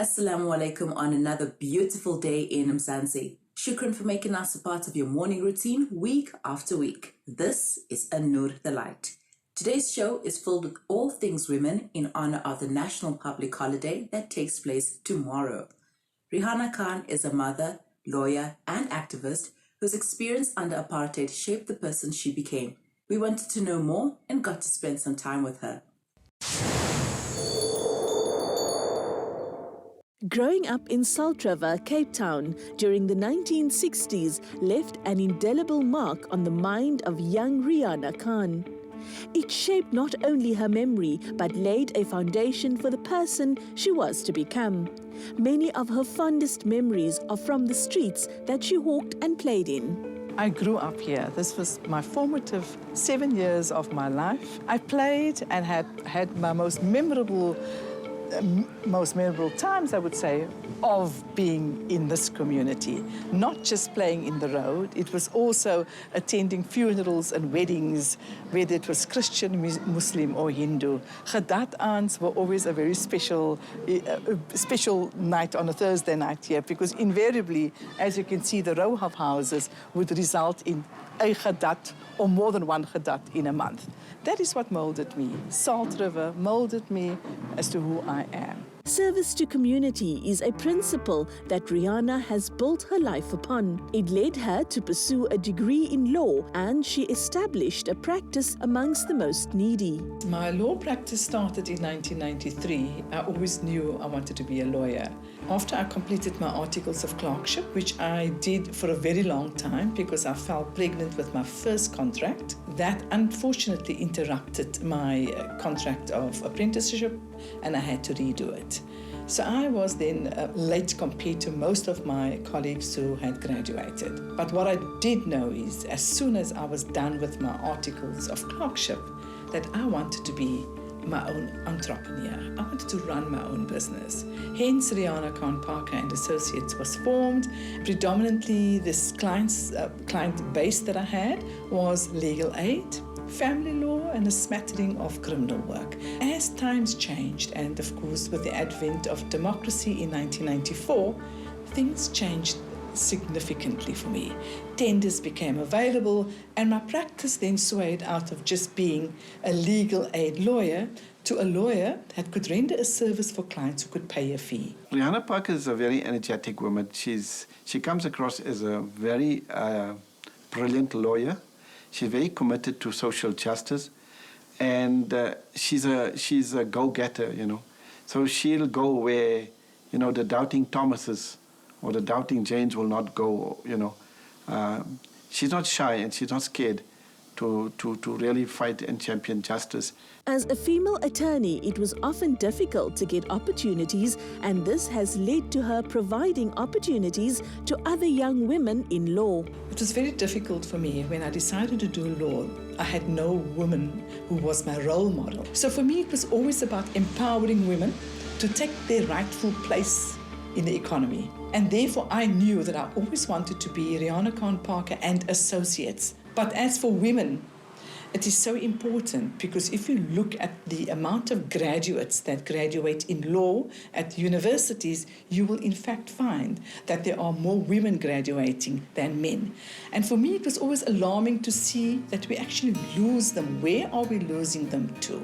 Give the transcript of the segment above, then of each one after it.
Assalamu alaikum on another beautiful day in Mzansi. Shukran for making us a part of your morning routine week after week. This is An-Nur the Light. Today's show is filled with all things women in honor of the national public holiday that takes place tomorrow. Rihanna Khan is a mother, lawyer, and activist whose experience under apartheid shaped the person she became. We wanted to know more and got to spend some time with her. Growing up in Salt River, Cape Town during the 1960s left an indelible mark on the mind of young Rihanna Khan. It shaped not only her memory but laid a foundation for the person she was to become. Many of her fondest memories are from the streets that she walked and played in. I grew up here. This was my formative 7 years of my life. I played and had my most memorable times, I would say, of being in this community. Not just playing in the road, it was also attending funerals and weddings, whether it was Christian, Muslim or Hindu. Khadat aunts were always a very special night on a Thursday night here, because invariably, as you can see, the row of houses would result in a khadat or more than one khadat in a month. That is what molded me. Salt River molded me as to who I am. Service to community is a principle that Rihanna has built her life upon. It led her to pursue a degree in law, and she established a practice amongst the most needy. My law practice started in 1993. I always knew I wanted to be a lawyer. After I completed my articles of clerkship, which I did for a very long time because I fell pregnant with my first contract, that unfortunately interrupted my contract of apprenticeship, and I had to redo it. So I was then late compared to most of my colleagues who had graduated. But what I did know is, as soon as I was done with my articles of clerkship, that I wanted to be my own entrepreneur. I wanted to run my own business. Hence, Rihanna Khan Parker and Associates was formed. Predominantly, this client base that I had was legal aid, family law, and a smattering of criminal work. As times changed, and of course with the advent of democracy in 1994, things changed significantly for me. Tenders became available, and my practice then swayed out of just being a legal aid lawyer to a lawyer that could render a service for clients who could pay a fee. Rihanna Parker is a very energetic woman. She comes across as a very brilliant lawyer. She's very committed to social justice, and she's a go-getter, So she'll go where, the doubting Thomases or the doubting Janes will not go, She's not shy and she's not scared to really fight and champion justice. As a female attorney, it was often difficult to get opportunities, and this has led to her providing opportunities to other young women in law. It was very difficult for me when I decided to do law. I had no woman who was my role model. So for me, it was always about empowering women to take their rightful place in the economy. And therefore, I knew that I always wanted to be Rihanna Khan Parker and Associates. But as for women, it is so important, because if you look at the amount of graduates that graduate in law at universities, you will in fact find that there are more women graduating than men. And for me, it was always alarming to see that we actually lose them. Where are we losing them to?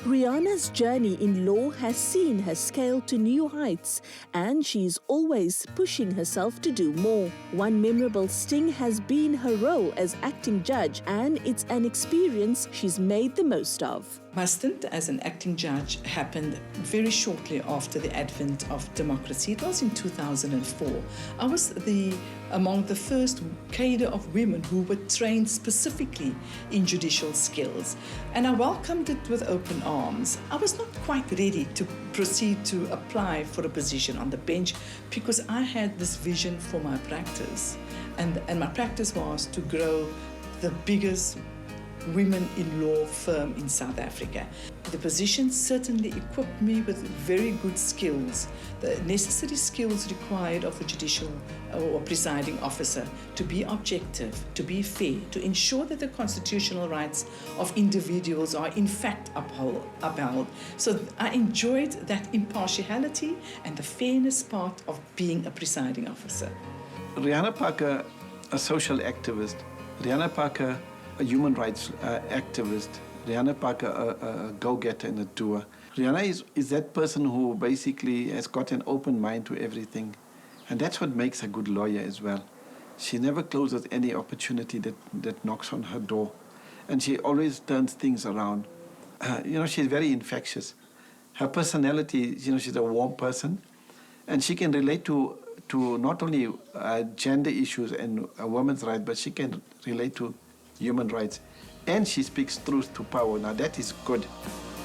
Rihanna's journey in law has seen her scale to new heights, and she's always pushing herself to do more. One memorable sting has been her role as acting judge, and it's an experience she's made the most of. My stint as an acting judge happened very shortly after the advent of democracy. It was in 2004. I was among the first cadre of women who were trained specifically in judicial skills, and I welcomed it with open arms. I was not quite ready to proceed to apply for a position on the bench, because I had this vision for my practice, and my practice was to grow the biggest, women in law firm in South Africa. The position certainly equipped me with very good skills, the necessary skills required of a judicial or presiding officer to be objective, to be fair, to ensure that the constitutional rights of individuals are in fact upheld. So I enjoyed that impartiality and the fairness part of being a presiding officer. Rihanna Parker, a social activist. Rihanna Parker, a human rights activist. Rihanna Parker, a go-getter and a doer. Rihanna is that person who basically has got an open mind to everything. And that's what makes a good lawyer as well. She never closes any opportunity that knocks on her door. And she always turns things around. She's very infectious. Her personality, she's a warm person. And she can relate to not only gender issues and women's rights, but she can relate to human rights. And she speaks truth to power. Now that is good.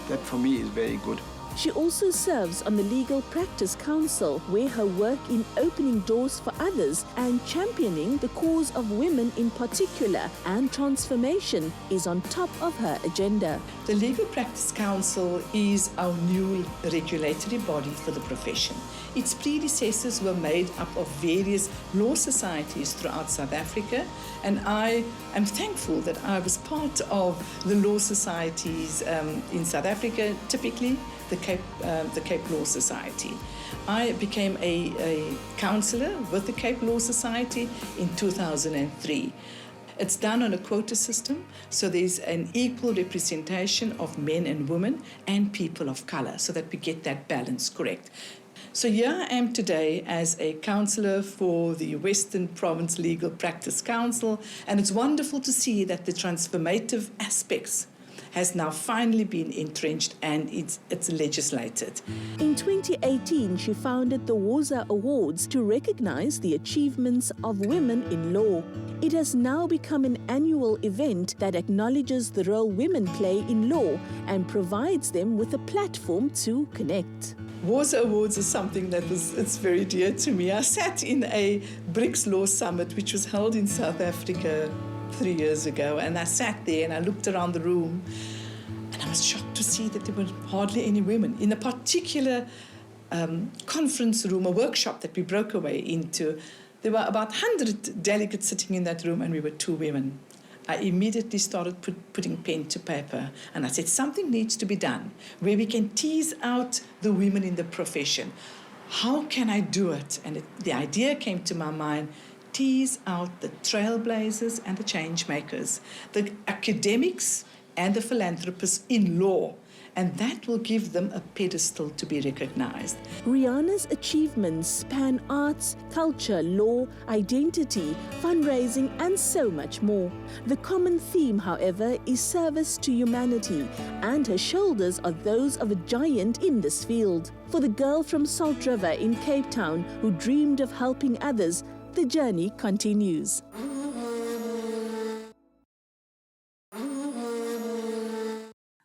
That for me is very good. She also serves on the Legal Practice Council, where her work in opening doors for others and championing the cause of women in particular and transformation is on top of her agenda. The Legal Practice Council is our new regulatory body for the profession. Its predecessors were made up of various law societies throughout South Africa, and I am thankful that I was part of the law societies in South Africa, typically the Cape Law Society. I became a counsellor with the Cape Law Society in 2003. It's done on a quota system, so there's an equal representation of men and women and people of colour, so that we get that balance correct. So here I am today as a counsellor for the Western Province Legal Practice Council, and it's wonderful to see that the transformative aspects has now finally been entrenched and it's legislated. In 2018, she founded the Woza Awards to recognize the achievements of women in law. It has now become an annual event that acknowledges the role women play in law and provides them with a platform to connect. Woza Awards is something it's very dear to me. I sat in a BRICS Law Summit, which was held in South Africa 3 years ago, and I sat there and I looked around the room and I was shocked to see that there were hardly any women. In a particular conference room, a workshop that we broke away into, there were about 100 delegates sitting in that room and we were 2 women. I immediately started putting pen to paper and I said something needs to be done where we can tease out the women in the profession. How can I do it? And the idea came to my mind, tease out the trailblazers and the change makers, the academics and the philanthropists in law, and that will give them a pedestal to be recognized. Rihanna's achievements span arts, culture, law, identity, fundraising, and so much more. The common theme, however, is service to humanity, and her shoulders are those of a giant in this field. For the girl from Salt River in Cape Town who dreamed of helping others, the journey continues.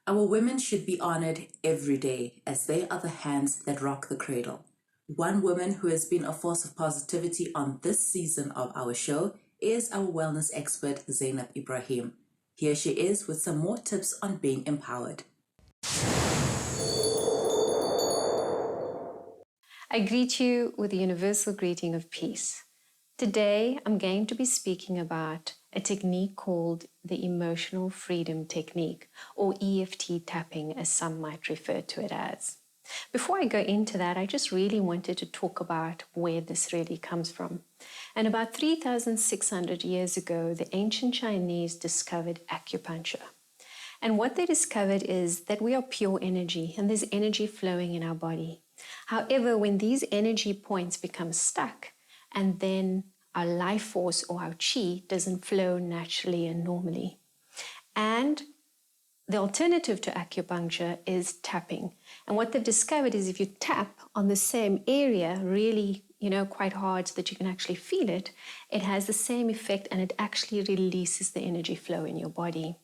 Our women should be honoured every day as they are the hands that rock the cradle. One woman who has been a force of positivity on this season of our show is our wellness expert, Zainab Ibrahim. Here she is with some more tips on being empowered. I greet you with the universal greeting of peace. Today, I'm going to be speaking about a technique called the Emotional Freedom Technique, or EFT tapping, as some might refer to it as. Before I go into that, I just really wanted to talk about where this really comes from. And about 3,600 years ago, the ancient Chinese discovered acupuncture. And what they discovered is that we are pure energy, and there's energy flowing in our body. However, when these energy points become stuck, and then our life force or our chi doesn't flow naturally and normally. And the alternative to acupuncture is tapping. And what they've discovered is if you tap on the same area really, quite hard so that you can actually feel it, it has the same effect and it actually releases the energy flow in your body.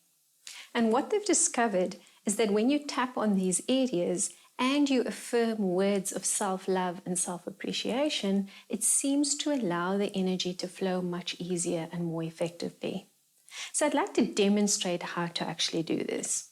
And what they've discovered is that when you tap on these areas, and you affirm words of self-love and self-appreciation, it seems to allow the energy to flow much easier and more effectively. So I'd like to demonstrate how to actually do this.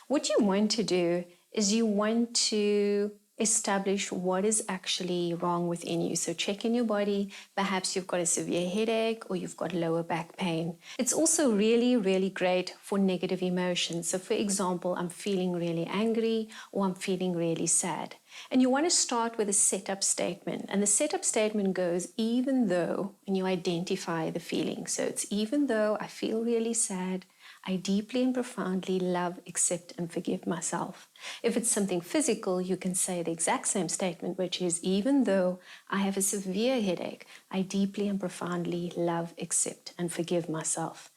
What you want to do is you want to establish what is actually wrong within you. So check in your body. Perhaps you've got a severe headache or you've got lower back pain. It's also really, really great for negative emotions. So for example, I'm feeling really angry or I'm feeling really sad. And you want to start with a setup statement. And the setup statement goes, even though, and you identify the feeling. So it's even though I feel really sad, I deeply and profoundly love, accept, and forgive myself. If it's something physical, you can say the exact same statement, which is, even though I have a severe headache, I deeply and profoundly love, accept, and forgive myself.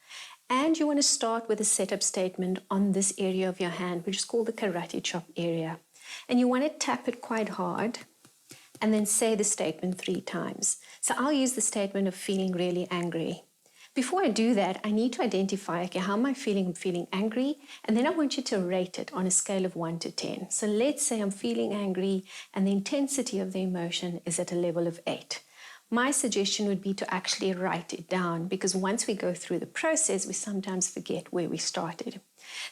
And you want to start with a setup statement on this area of your hand, which is called the karate chop area. And you want to tap it quite hard and then say the statement 3 times. So I'll use the statement of feeling really angry. Before I do that, I need to identify, okay, how am I feeling? I'm feeling angry. And then I want you to rate it on a scale of 1 to 10. So let's say I'm feeling angry and the intensity of the emotion is at a level of 8. My suggestion would be to actually write it down, because once we go through the process, we sometimes forget where we started.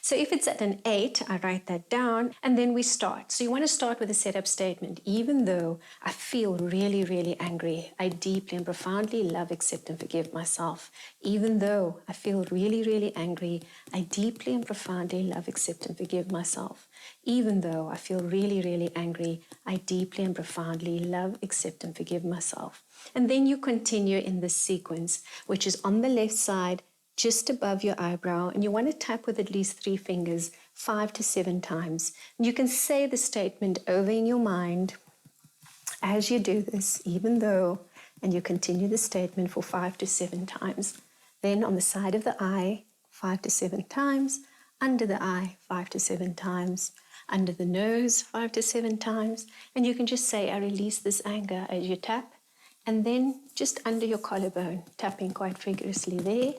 So if it's at an 8, I write that down and then we start. So you want to start with a setup statement. Even though I feel really, really angry, I deeply and profoundly love, accept, and forgive myself. Even though I feel really, really angry, I deeply and profoundly love, accept, and forgive myself. Even though I feel really, really angry, I deeply and profoundly love, accept, and forgive myself. And then you continue in this sequence, which is on the left side, just above your eyebrow, and you want to tap with at least 3 fingers 5 to 7 times. You can say the statement over in your mind as you do this, even though, and you continue the statement for 5 to 7 times. Then on the side of the eye, 5 to 7 times, under the eye, 5 to 7 times, under the nose, 5 to 7 times, and you can just say, I release this anger as you tap, and then just under your collarbone, tapping quite vigorously there.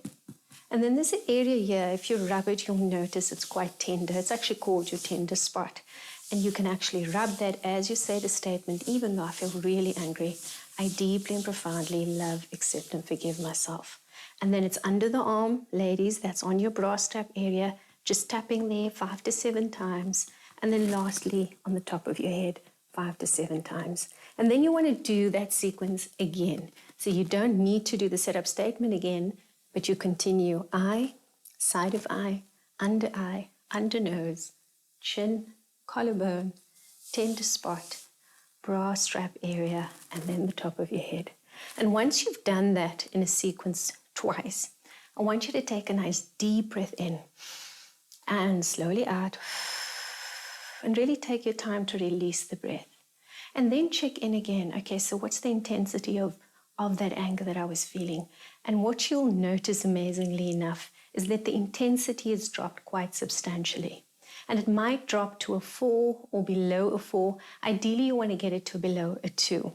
And then there's an area here, if you rub it, you'll notice it's quite tender. It's actually called your tender spot. And you can actually rub that as you say the statement, even though I feel really angry, I deeply and profoundly love, accept, and forgive myself. And then it's under the arm, ladies, that's on your bra strap area, just tapping there 5 to 7 times. And then lastly, on the top of your head, 5 to 7 times. And then you want to do that sequence again. So you don't need to do the setup statement again, but you continue eye, side of eye, under nose, chin, collarbone, tender spot, bra strap area, and then the top of your head. And once you've done that in a sequence twice, I want you to take a nice deep breath in and slowly out, and really take your time to release the breath. And then check in again. Okay, so what's the intensity of that anger that I was feeling? And what you'll notice, amazingly enough, is that the intensity has dropped quite substantially. And it might drop to a 4 or below a 4. Ideally, you want to get it to below a 2.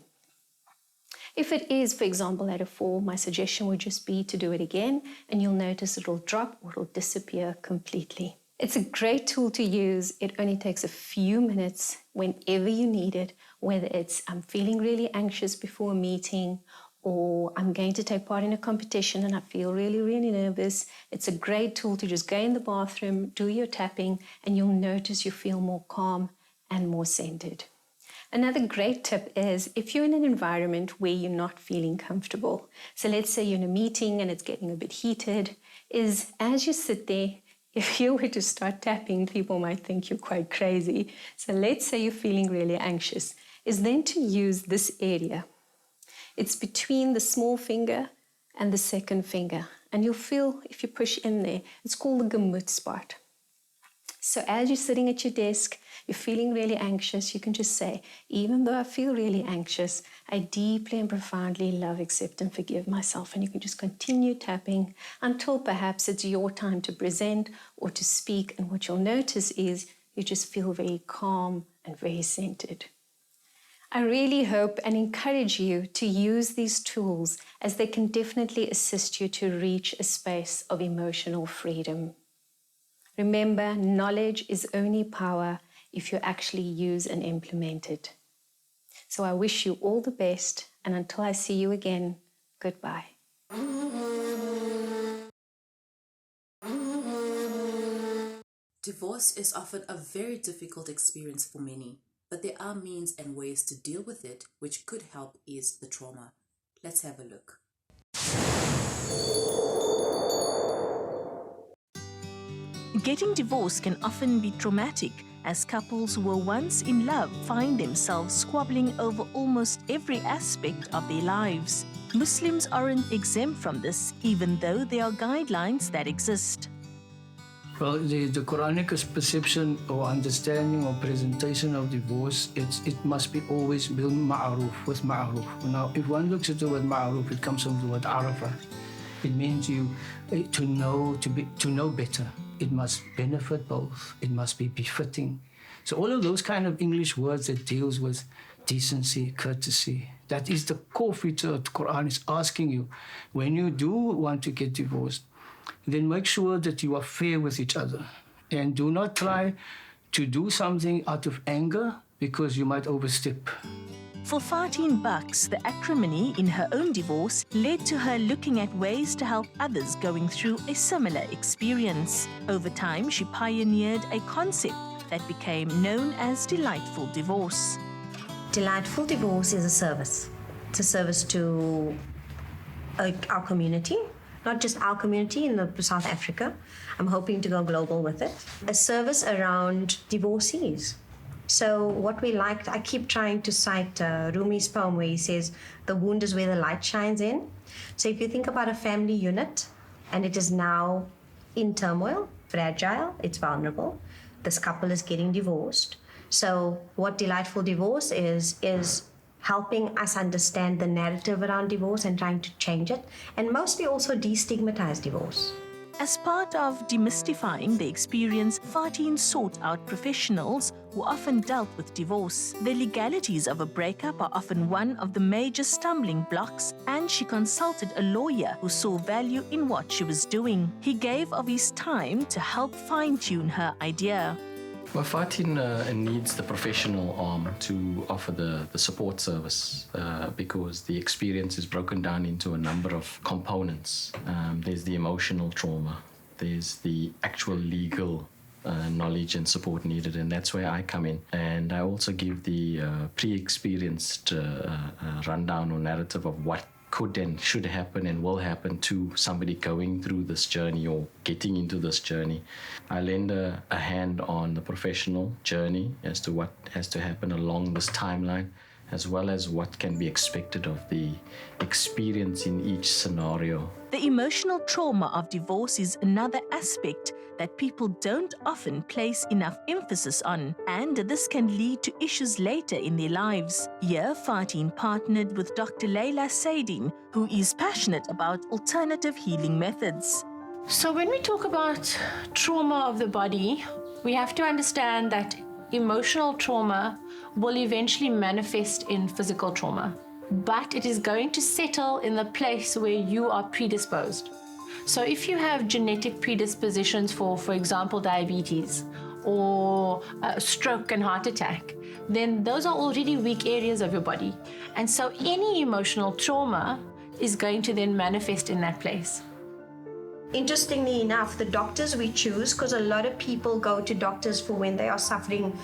If it is, for example, at a 4, my suggestion would just be to do it again, and you'll notice it'll drop or it'll disappear completely. It's a great tool to use. It only takes a few minutes whenever you need it, whether it's I'm feeling really anxious before a meeting, or I'm going to take part in a competition and I feel really, really nervous. It's a great tool to just go in the bathroom, do your tapping, and you'll notice you feel more calm and more centered. Another great tip is if you're in an environment where you're not feeling comfortable, so let's say you're in a meeting and it's getting a bit heated, is as you sit there, if you were to start tapping, people might think you're quite crazy. So let's say you're feeling really anxious, is then to use this area. It's between the small finger and the second finger. And you'll feel, if you push in there, it's called the gemut spot. So as you're sitting at your desk, you're feeling really anxious, you can just say, even though I feel really anxious, I deeply and profoundly love, accept, and forgive myself. And you can just continue tapping until perhaps it's your time to present or to speak. And what you'll notice is you just feel very calm and very centered. I really hope and encourage you to use these tools, as they can definitely assist you to reach a space of emotional freedom. Remember, knowledge is only power if you actually use and implement it. So I wish you all the best, and until I see you again, goodbye. Divorce is often a very difficult experience for many, but there are means and ways to deal with it which could help ease the trauma. Let's have a look. Getting divorced can often be traumatic, as couples who were once in love find themselves squabbling over almost every aspect of their lives. Muslims aren't exempt from this, even though there are guidelines that exist. Well, the Quranic perception or understanding or presentation of divorce, it must be always bil ma'aruf, with ma'aruf. Now, if one looks at the word ma'aruf, it comes from the word arafa. It means to know better. It must benefit both. It must be befitting. So all of those kind of English words that deals with decency, courtesy, that is the core feature of the Quran. Is asking you, when you do want to get divorced, then make sure that you are fair with each other. And do not try to do something out of anger because you might overstep. For 14 bucks, the acrimony in her own divorce led to her looking at ways to help others going through a similar experience. Over time, she pioneered a concept that became known as delightful divorce. Delightful divorce is a service. It's a service to our community, not just our community in South Africa. I'm hoping to go global with it. A service around divorcees. So what we liked, I keep trying to cite Rumi's poem where he says, the wound is where the light shines in. So if you think about a family unit and it is now in turmoil, fragile, it's vulnerable, this couple is getting divorced. So what delightful divorce is helping us understand the narrative around divorce and trying to change it, and mostly also destigmatize divorce. As part of demystifying the experience, Fatin sought out professionals who often dealt with divorce. The legalities of a breakup are often one of the major stumbling blocks, and she consulted a lawyer who saw value in what she was doing. He gave of his time to help fine-tune her idea. Well, Fatin needs the professional arm to offer the support service because the experience is broken down into a number of components. There's the emotional trauma, there's the actual legal knowledge and support needed, and that's where I come in. And I also give the pre-experienced rundown or narrative of what could and should happen and will happen to somebody going through this journey or getting into this journey. I lend a hand on the professional journey as to what has to happen along this timeline, as well as what can be expected of the experience in each scenario. The emotional trauma of divorce is another aspect that people don't often place enough emphasis on, and this can lead to issues later in their lives. Here, Fatin partnered with Dr. Leila Saidin, who is passionate about alternative healing methods. So when we talk about trauma of the body, we have to understand that emotional trauma will eventually manifest in physical trauma, but it is going to settle in the place where you are predisposed. So if you have genetic predispositions for example, diabetes or stroke and heart attack, then those are already weak areas of your body. And so any emotional trauma is going to then manifest in that place. Interestingly enough, the doctors we choose, because a lot of people go to doctors for when they are suffering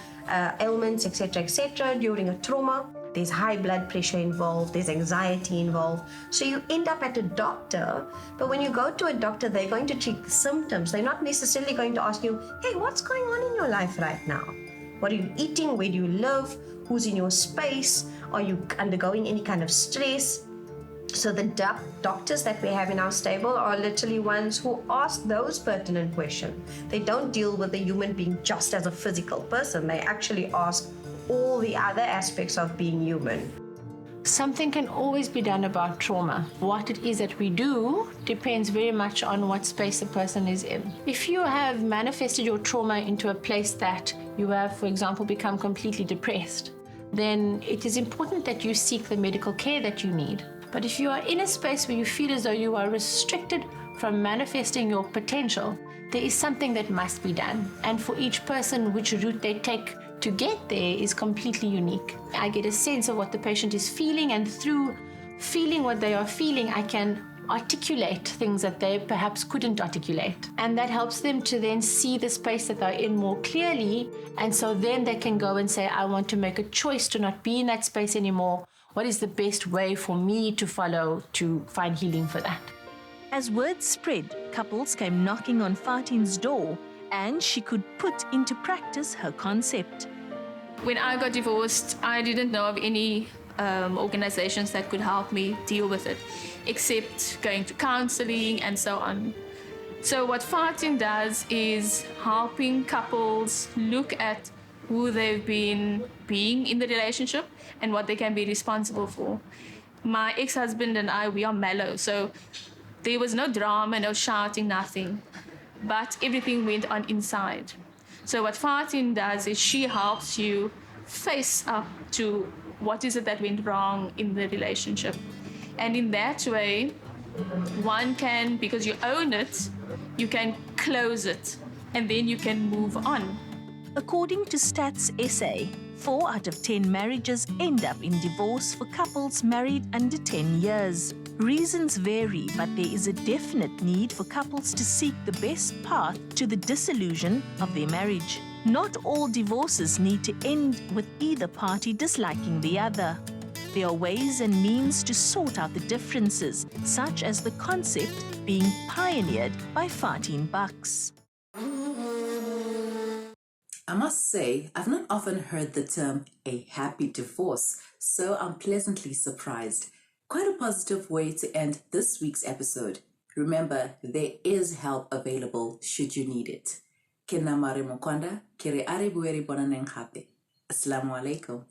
ailments, etc., during a trauma. There's high blood pressure involved, there's anxiety involved. So you end up at a doctor, but when you go to a doctor, they're going to treat the symptoms. They're not necessarily going to ask you, hey, what's going on in your life right now? What are you eating? Where do you live? Who's in your space? Are you undergoing any kind of stress? So the doctors that we have in our stable are literally ones who ask those pertinent questions. They don't deal with the human being just as a physical person. They actually ask all the other aspects of being human. Something can always be done about trauma. What it is that we do depends very much on what space a person is in. If you have manifested your trauma into a place that you have, for example, become completely depressed, then it is important that you seek the medical care that you need. But if you are in a space where you feel as though you are restricted from manifesting your potential, there is something that must be done. And for each person, which route they take to get there is completely unique. I get a sense of what the patient is feeling, and through feeling what they are feeling, I can articulate things that they perhaps couldn't articulate. And that helps them to then see the space that they're in more clearly. And so then they can go and say, I want to make a choice to not be in that space anymore. What is the best way for me to follow to find healing for that? As word spread, couples came knocking on Fatin's door, and she could put into practice her concept. When I got divorced, I didn't know of any organizations that could help me deal with it, except going to counseling and so on. So what Fatin does is helping couples look at who they've been being in the relationship and what they can be responsible for. My ex-husband and I, we are mellow, so there was no drama, no shouting, nothing. But everything went on inside. So what Fatin does is she helps you face up to what is it that went wrong in the relationship. And in that way, one can, because you own it, you can close it, and then you can move on. According to Stats SA, 4 out of 10 marriages end up in divorce for couples married under 10 years. Reasons vary, but there is a definite need for couples to seek the best path to the dissolution of their marriage. Not all divorces need to end with either party disliking the other. There are ways and means to sort out the differences, such as the concept being pioneered by Fatin Bucks. I must say, I've not often heard the term a happy divorce, so I'm pleasantly surprised. Quite a positive way to end this week's episode. Remember, there is help available should you need it. Ke na mare mokwanda, ke re are buere bona neng hape. Assalamu alaikum.